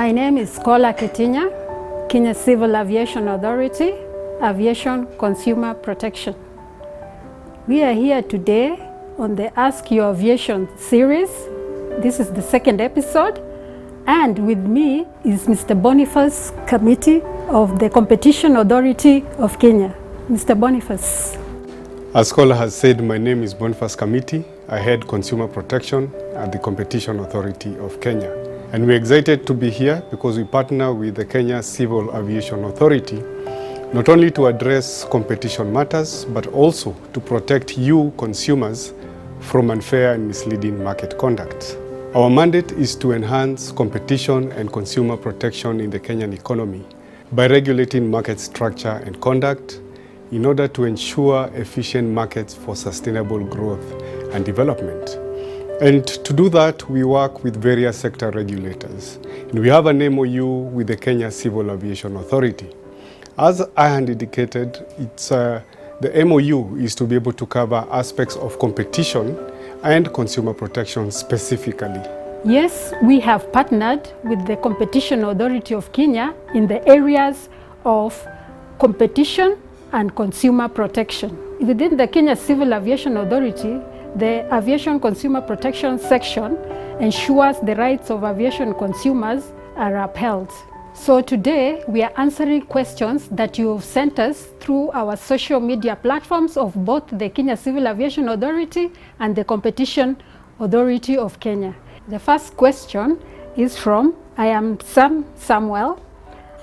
My name is Kola Kitinya, Kenya Civil Aviation Authority, Aviation Consumer Protection. We are here today on the Ask Your Aviation series. This is the second episode, and with me is Mr. Boniface Committee of the Competition Authority of Kenya. Mr. Boniface. As Kola has said, my name is Boniface Committee. I head Consumer Protection at the Competition Authority of Kenya. And we're excited to be here because we partner with the Kenya Civil Aviation Authority, not only to address competition matters, but also to protect you consumers from unfair and misleading market conduct. Our mandate is to enhance competition and consumer protection in the Kenyan economy by regulating market structure and conduct in order to ensure efficient markets for sustainable growth and development. And to do that, we work with various sector regulators. And we have an MOU with the Kenya Civil Aviation Authority. As I had indicated, the MOU is to be able to cover aspects of competition and consumer protection specifically. Yes, we have partnered with the Competition Authority of Kenya in the areas of competition and consumer protection. Within the Kenya Civil Aviation Authority, the Aviation Consumer Protection section ensures the rights of aviation consumers are upheld. So today we are answering questions that you have sent us through our social media platforms of both the Kenya Civil Aviation Authority and the Competition Authority of Kenya. The first question is from I am Samuel,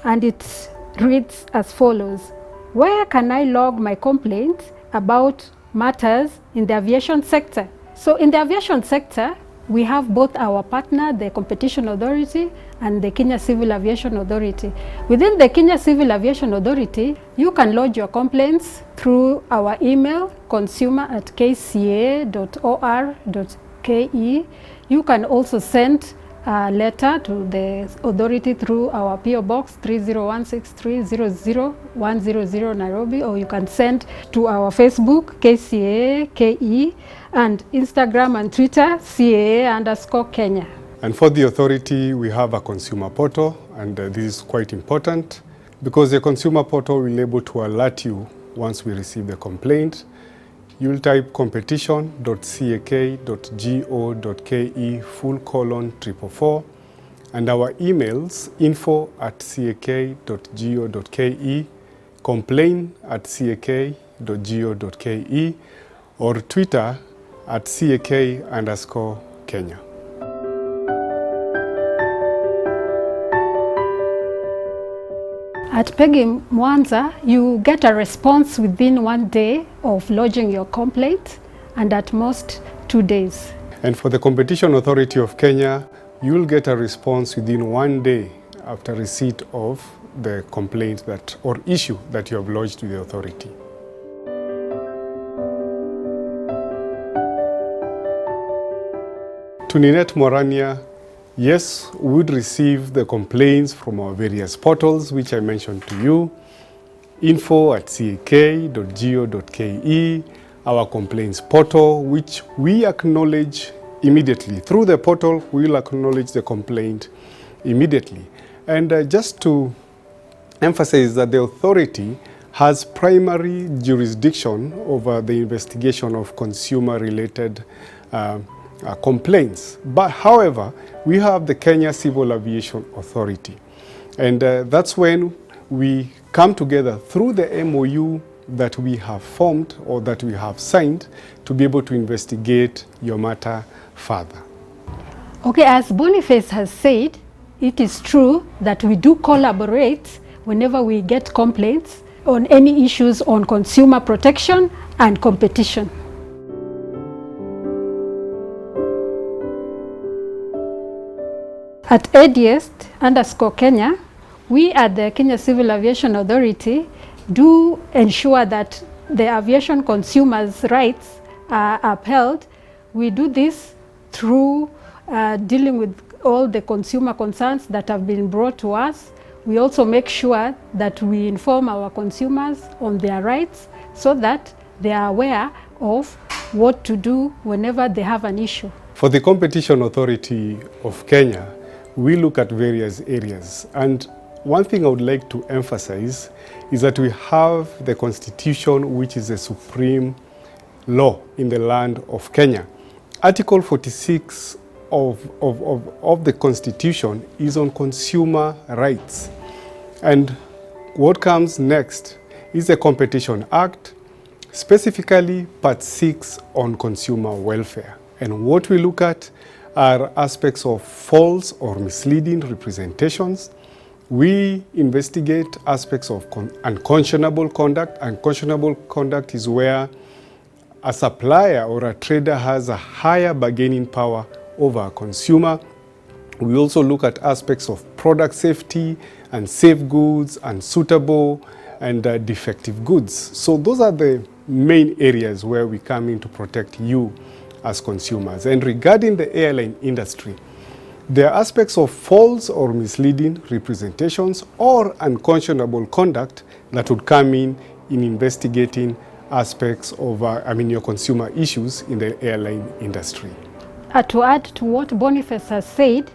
and it reads as follows. Where can I log my complaints about matters in the aviation sector? So in the aviation sector, we have both our partner, the Competition Authority, and the Kenya Civil Aviation Authority. Within the Kenya Civil Aviation Authority, you can lodge your complaints through our email, consumer@kcaa.or.ke. You can also send a letter to the authority through our PO Box 3016300 Nairobi, or you can send to our Facebook KCAA and Instagram and Twitter CAA_Kenya. And for the authority, we have a consumer portal, and this is quite important because the consumer portal will be able to alert you once we receive the complaint. You'll type competition.cak.go.ke:444, and our emails info@cak.go.ke, complain@cak.go.ke, or Twitter @CAK_Kenya. At Pegi Mwanza, you get a response within 1 day of lodging your complaint, and at most 2 days. And for the Competition Authority of Kenya, you'll get a response within 1 day after receipt of the complaint or issue that you have lodged with the authority. To Ninette Morania, yes, we would receive the complaints from our various portals, which I mentioned to you, info@cak.go.ke, our complaints portal, which we acknowledge immediately. Through the portal, we will acknowledge the complaint immediately. And just to emphasize that the authority has primary jurisdiction over the investigation of consumer-related complaints. But however, we have the Kenya Civil Aviation Authority, and that's when we come together through the MOU that we have formed or that we have signed to be able to investigate your matter further. Okay, as Boniface has said, it is true that we do collaborate whenever we get complaints on any issues on consumer protection and competition. At ADS_Kenya, we at the Kenya Civil Aviation Authority do ensure that the aviation consumers' rights are upheld. We do this through dealing with all the consumer concerns that have been brought to us. We also make sure that we inform our consumers on their rights so that they are aware of what to do whenever they have an issue. For the Competition Authority of Kenya, we look at various areas. And one thing I would like to emphasize is that we have the Constitution, which is the supreme law in the land of Kenya. Article 46 of the Constitution is on consumer rights. And what comes next is the Competition Act, specifically Part 6 on consumer welfare. And what we look at are aspects of false or misleading representations. We investigate aspects of unconscionable conduct. Unconscionable conduct is where a supplier or a trader has a higher bargaining power over a consumer. We also look at aspects of product safety and safe goods and suitable and defective goods. So those are the main areas where we come in to protect you as consumers. And regarding the airline industry, there are aspects of false or misleading representations or unconscionable conduct that would come in investigating aspects of your consumer issues in the airline industry. To add to what Boniface has said,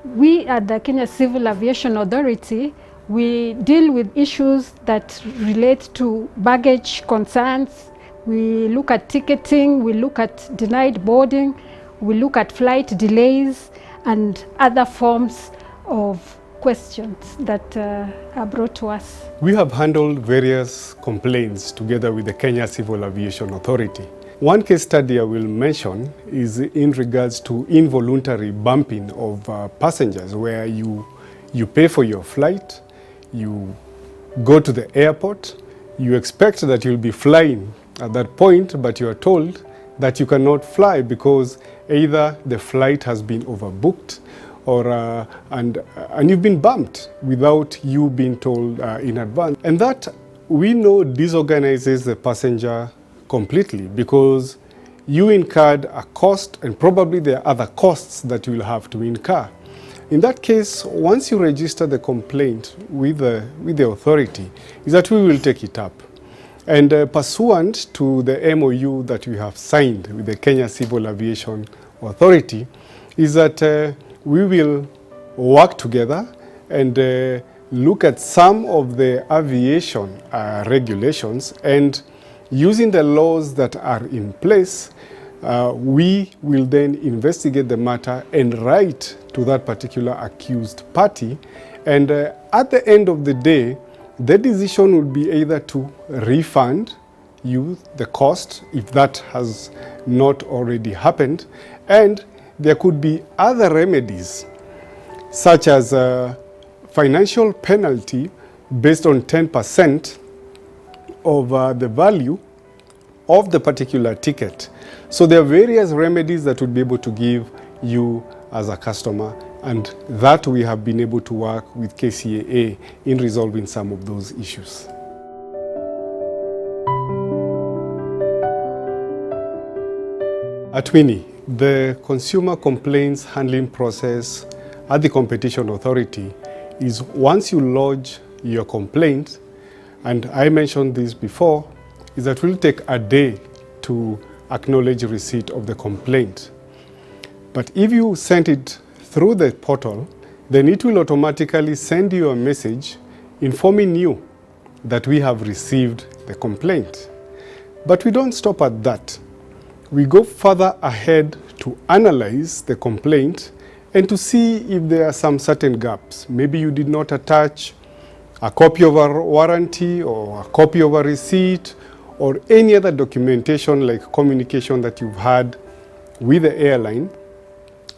we at the Kenya Civil Aviation Authority, we deal with issues that relate to baggage concerns. We look at ticketing, we look at denied boarding, we look at flight delays and other forms of questions that are brought to us. We have handled various complaints together with the Kenya Civil Aviation Authority. One case study I will mention is in regards to involuntary bumping of passengers, where you pay for your flight, you go to the airport, you expect that you'll be flying at that point, but you are told that you cannot fly because either the flight has been overbooked or and you've been bumped without you being told in advance. And that, we know, disorganizes the passenger completely, because you incurred a cost and probably there are other costs that you will have to incur. In that case, once you register the complaint with the authority, is that we will take it up. And pursuant to the MOU that we have signed with the Kenya Civil Aviation Authority, is that we will work together and look at some of the aviation regulations, and using the laws that are in place, we will then investigate the matter and write to that particular accused party. And at the end of the day, the decision would be either to refund you the cost, if that has not already happened, and there could be other remedies, such as a financial penalty based on 10% of the value of the particular ticket. So there are various remedies that would be able to give you as a customer, and that we have been able to work with KCAA in resolving some of those issues. At WINI, the consumer complaints handling process at the Competition Authority is, once you lodge your complaint, and I mentioned this before, is that we'll take a day to acknowledge receipt of the complaint. But if you send it through the portal, then it will automatically send you a message informing you that we have received the complaint. But we don't stop at that. We go further ahead to analyze the complaint and to see if there are some certain gaps. Maybe you did not attach a copy of a warranty or a copy of a receipt or any other documentation like communication that you've had with the airline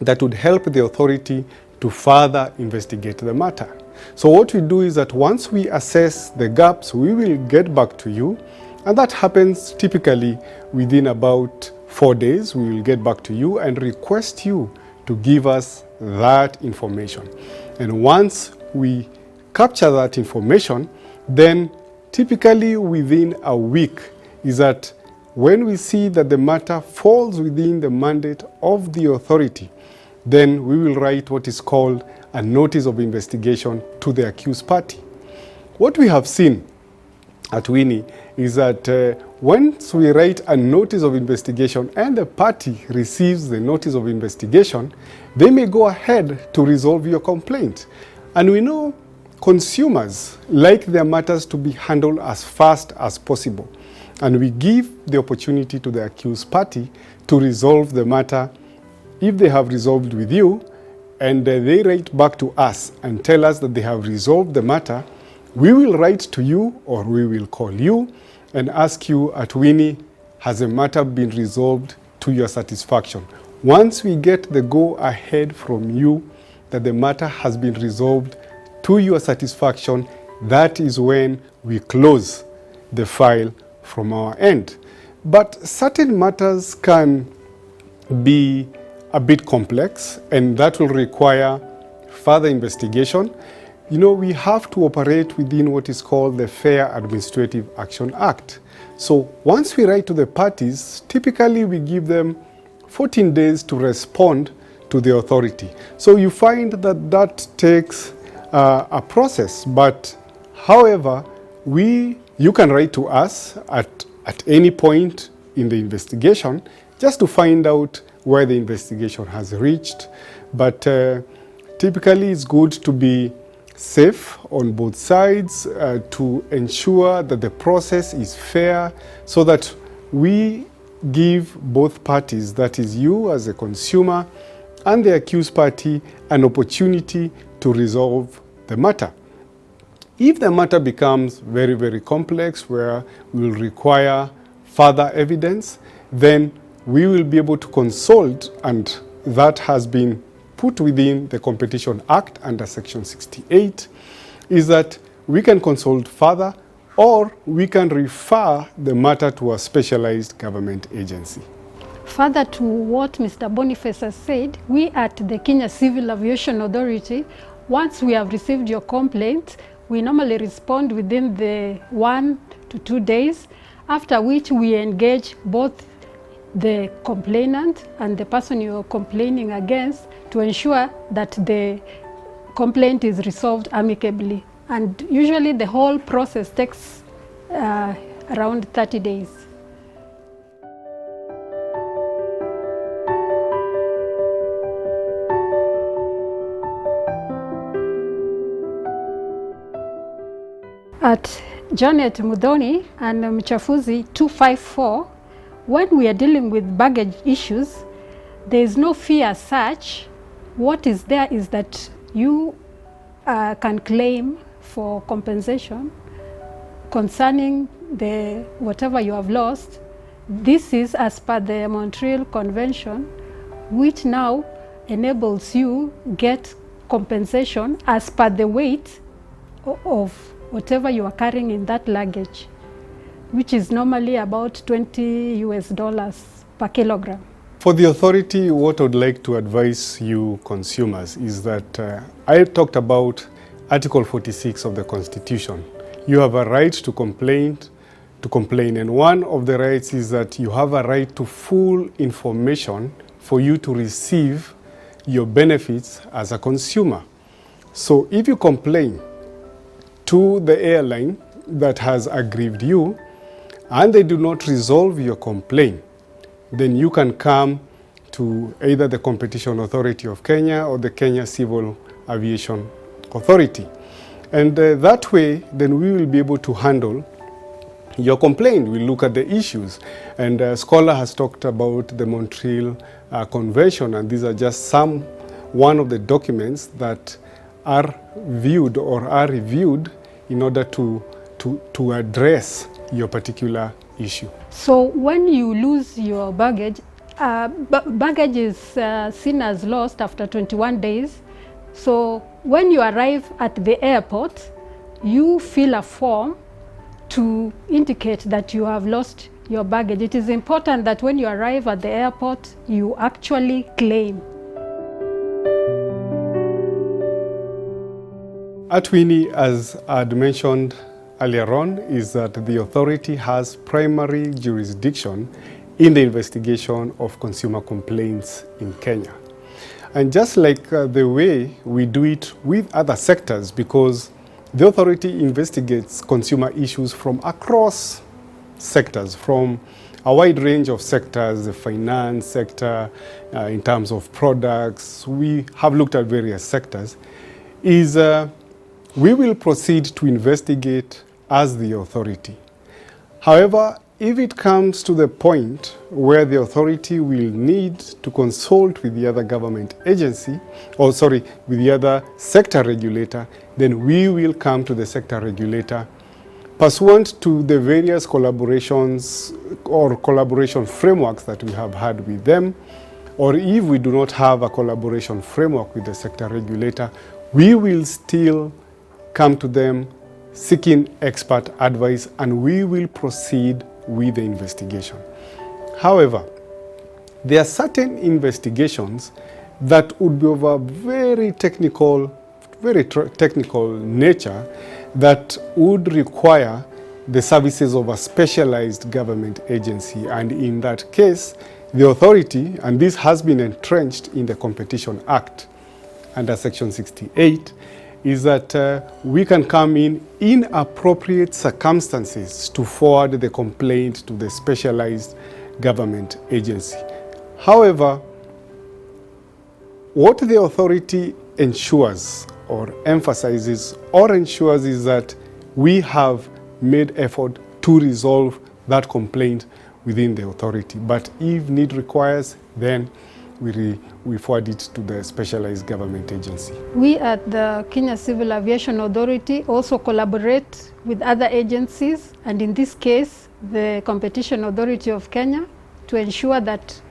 that would help the authority to further investigate the matter. So what we do is that once we assess the gaps, we will get back to you, and that happens typically within about 4 days. We will get back to you and request you to give us that information. And once we capture that information, then typically within a week is that when we see that the matter falls within the mandate of the authority, then we will write what is called a notice of investigation to the accused party. What we have seen at Winnie is that once we write a notice of investigation and the party receives the notice of investigation, they may go ahead to resolve your complaint. And we know consumers like their matters to be handled as fast as possible. And we give the opportunity to the accused party to resolve the matter. If they have resolved with you and they write back to us and tell us that they have resolved the matter, we will write to you or we will call you and ask you at Winnie, has the matter been resolved to your satisfaction? Once we get the go ahead from you that the matter has been resolved to your satisfaction, that is when we close the file from our end. But certain matters can be a bit complex, and that will require further investigation. You know, we have to operate within what is called the Fair Administrative Action Act. So once we write to the parties, typically we give them 14 days to respond to the authority. So you find that that takes a process, but however, you can write to us at any point in the investigation just to find out where the investigation has reached. But typically it's good to be safe on both sides to ensure that the process is fair so that we give both parties, that is you as a consumer and the accused party, an opportunity to resolve the matter. If the matter becomes very, very complex where we will require further evidence, then we will be able to consult, and that has been put within the Competition Act under Section 68, is that we can consult further or we can refer the matter to a specialized government agency. Further to what Mr. Boniface has said, we at the Kenya Civil Aviation Authority, once we have received your complaint, we normally respond within the 1 to 2 days, after which we engage both the complainant and the person you are complaining against to ensure that the complaint is resolved amicably. And usually the whole process takes around 30 days. At Janet Mudhoni and Mchafuzi 254, when we are dealing with baggage issues, there is no fear as such. What is there is that you can claim for compensation concerning whatever you have lost. This is as per the Montreal Convention, which now enables you get compensation as per the weight of whatever you are carrying in that luggage, which is normally about $20 per kilogram. For the authority, what I would like to advise you consumers is that I talked about Article 46 of the Constitution. You have a right to complain, and one of the rights is that you have a right to full information for you to receive your benefits as a consumer. So if you complain to the airline that has aggrieved you and they do not resolve your complaint, then you can come to either the Competition Authority of Kenya or the Kenya Civil Aviation Authority. And that way, then we will be able to handle your complaint. We'll look at the issues. And Scholar has talked about the Montreal Convention, and these are just one of the documents that are viewed or are reviewed in order to address your particular issue. So when you lose your baggage, baggage is seen as lost after 21 days. So when you arrive at the airport, you fill a form to indicate that you have lost your baggage. It is important that when you arrive at the airport, you actually claim. At Winnie, as I had mentioned earlier on, is that the authority has primary jurisdiction in the investigation of consumer complaints in Kenya. And just like the way we do it with other sectors, because The authority investigates consumer issues from across sectors, from a wide range of sectors, the finance sector, in terms of products. We have looked at various sectors. We will proceed to investigate as the authority. However, if it comes to the point where the authority will need to consult with the other government agency, with the other sector regulator, then we will come to the sector regulator pursuant to the various collaborations or collaboration frameworks that we have had with them. Or if we do not have a collaboration framework with the sector regulator, we will still come to them seeking expert advice, and we will proceed with the investigation. However, there are certain investigations that would be of a very technical nature that would require the services of a specialized government agency. And in that case, the authority, and this has been entrenched in the Competition Act under Section 68, is that we can come in appropriate circumstances to forward the complaint to the specialized government agency. However, what the authority ensures or emphasizes or ensures is that we have made effort to resolve that complaint within the authority. But if need requires, then we forward it to the specialized government agency. We at the Kenya Civil Aviation Authority also collaborate with other agencies, and in this case, the Competition Authority of Kenya, to ensure that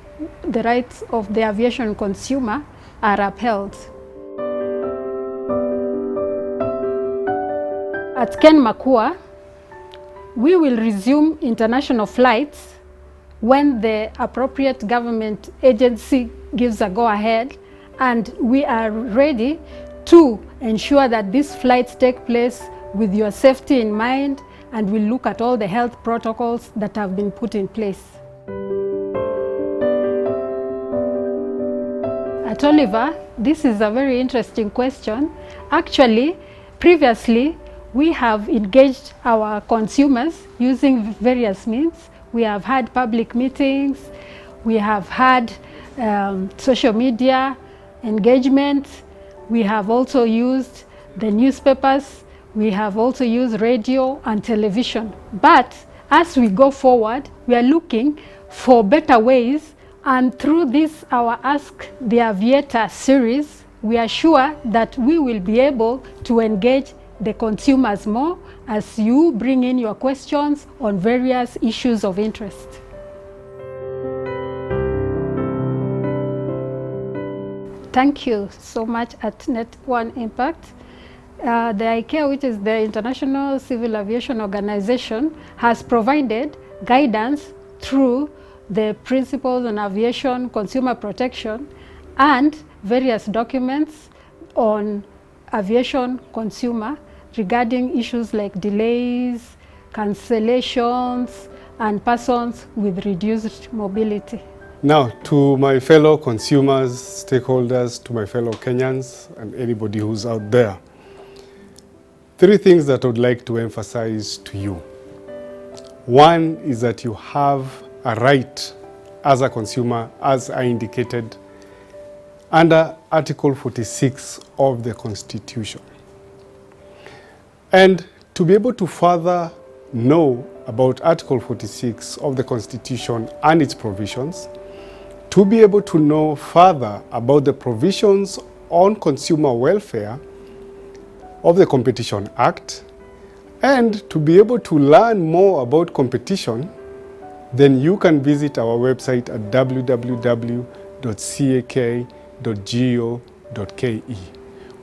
the rights of the aviation consumer are upheld. At Ken Makua, we will resume international flights when the appropriate government agency gives a go-ahead, and we are ready to ensure that these flights take place with your safety in mind, and we look at all the health protocols that have been put in place. At Oliver, this is a very interesting question. Actually, previously, we have engaged our consumers using various means. We have had public meetings, we have had social media engagement, we have also used the newspapers, we have also used radio and television. But as we go forward, we are looking for better ways, and through this, our Ask the Aviator series, we are sure that we will be able to engage the consumers more as you bring in your questions on various issues of interest. Thank you so much at Net One Impact. The ICAO, which is the International Civil Aviation Organization, has provided guidance through the Principles on Aviation Consumer Protection and various documents on aviation consumer regarding issues like delays, cancellations, and persons with reduced mobility. Now, to my fellow consumers, stakeholders, to my fellow Kenyans, and anybody who's out there, 3 things that I would like to emphasize to you. One is that you have a right as a consumer, as I indicated, under Article 46 of the Constitution. And to be able to further know about Article 46 of the Constitution and its provisions, to be able to know further about the provisions on consumer welfare of the Competition Act, and to be able to learn more about competition, then you can visit our website at www.cak.go.ke.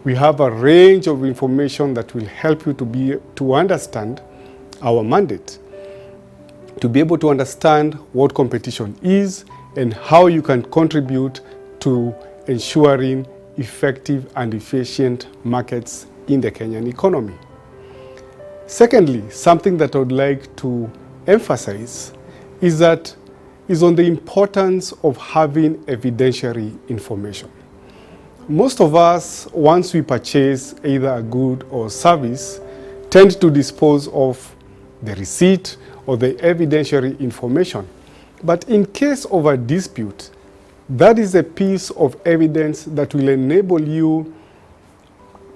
We have a range of information that will help you to understand our mandate, to be able to understand what competition is and how you can contribute to ensuring effective and efficient markets in the Kenyan economy. Secondly, something that I would like to emphasize is on the importance of having evidentiary information. Most of us, once we purchase either a good or service, tend to dispose of the receipt or the evidentiary information. But in case of a dispute, that is a piece of evidence that will enable you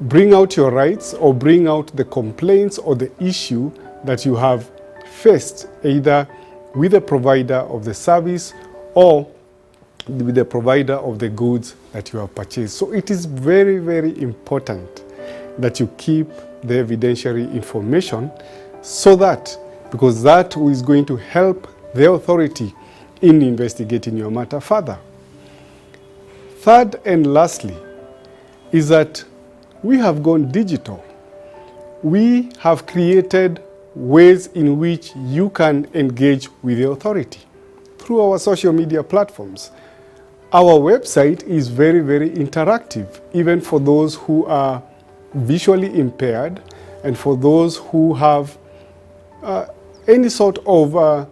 bring out your rights or bring out the complaints or the issue that you have faced, either with the provider of the service or with the provider of the goods that you have purchased. So it is very, very important that you keep the evidentiary information, so that, because that is going to help the authority in investigating your matter further. Third and lastly is that we have gone digital. We have created ways in which you can engage with the authority through our social media platforms. Our website is very, very interactive, even for those who are visually impaired and for those who have any sort of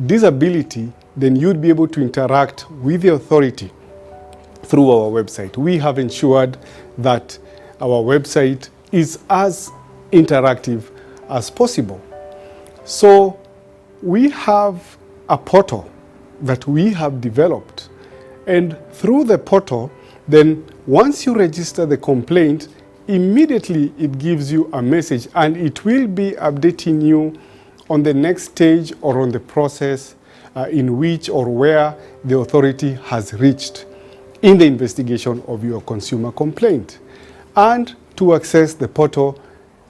disability. Then you'd be able to interact with the authority through our website. We have ensured that our website is as interactive as possible. So we have a portal that we have developed, and through the portal, then once you register the complaint, immediately it gives you a message, and it will be updating you on the next stage or on the process in which or where the authority has reached in the investigation of your consumer complaint. And to access the portal,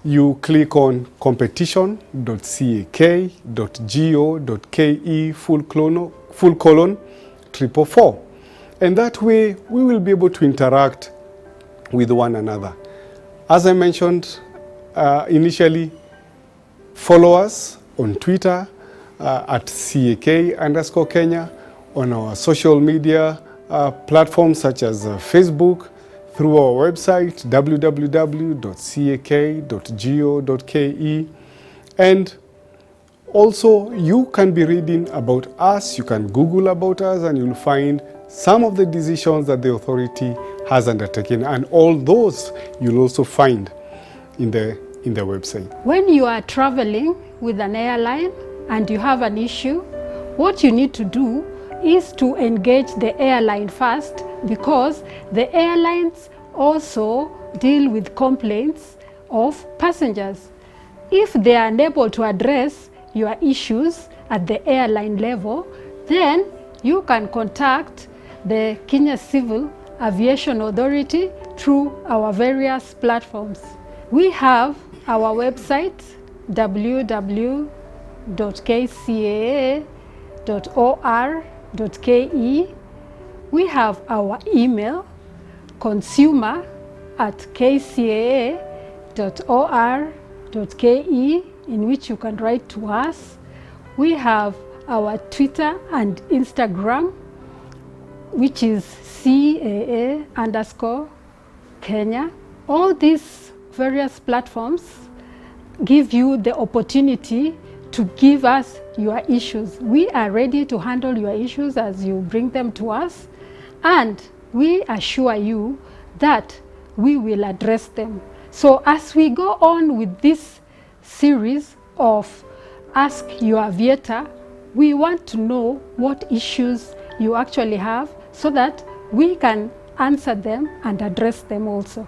you click on competition.cak.go.ke:444. And that way we will be able to interact with one another. As I mentioned initially, follow us on Twitter at CAK_Kenya, on our social media platforms such as Facebook, through our website www.cak.go.ke. And also you can be reading about us. You can Google about us and you'll find some of the decisions that the authority has undertaken, and all those you'll also find in the website. When you are traveling with an airline and you have an issue, what you need to do is to engage the airline first, because the airlines also deal with complaints of passengers. If they are unable to address your issues at the airline level, then you can contact the Kenya Civil Aviation Authority through our various platforms. We have our website www.kcaa.or.ke. We have our email consumer@kcaa.or.ke, in which you can write to us. We have our Twitter and Instagram, which is CAA_Kenya. All these various platforms give you the opportunity to give us your issues. We are ready to handle your issues as you bring them to us, and we assure you that we will address them. So as we go on with this series of Ask Your Aviator, we want to know what issues you actually have, so that we can answer them and address them also.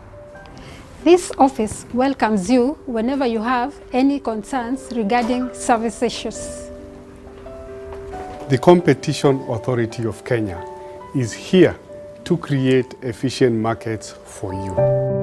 This office welcomes you whenever you have any concerns regarding service issues. The Competition Authority of Kenya is here to create efficient markets for you.